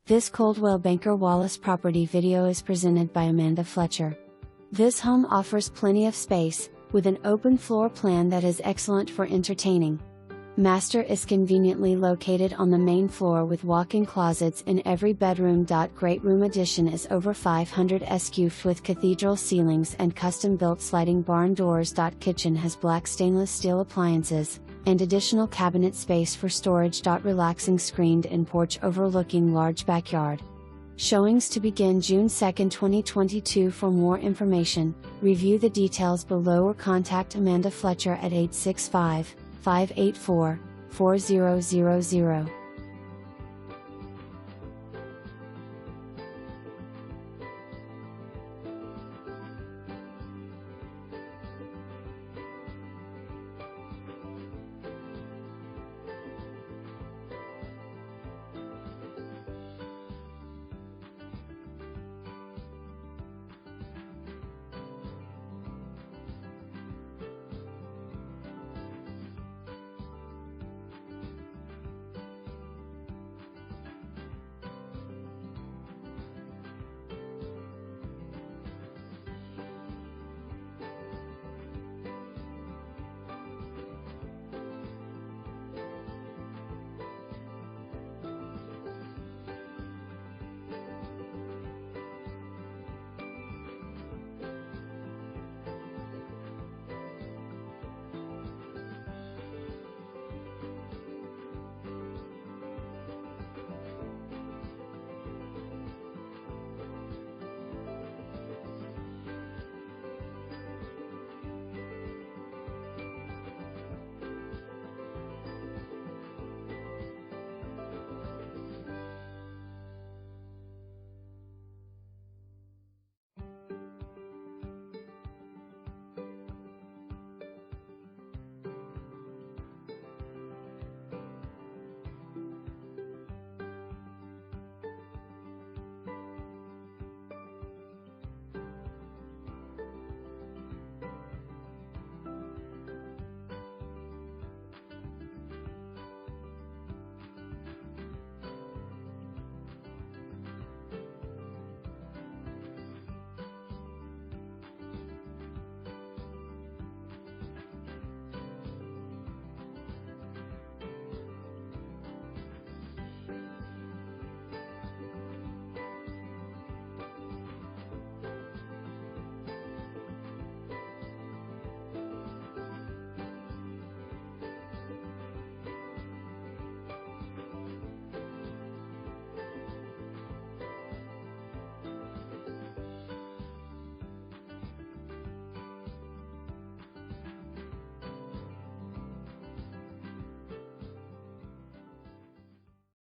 This Coldwell Banker Wallace property video is presented by Amanda Fletcher. This home offers plenty of space, with an open floor plan that is excellent for entertaining. Master is conveniently located on the main floor with walk-in closets in every bedroom. Great room addition is over 500 sq ft with cathedral ceilings and custom-built sliding barn doors. Kitchen has black stainless steel appliances, and additional cabinet space for storage. Relaxing screened-in porch overlooking large backyard. Showings to begin June 2, 2022. For more information, review the details below or contact Amanda Fletcher at 865-584-4000.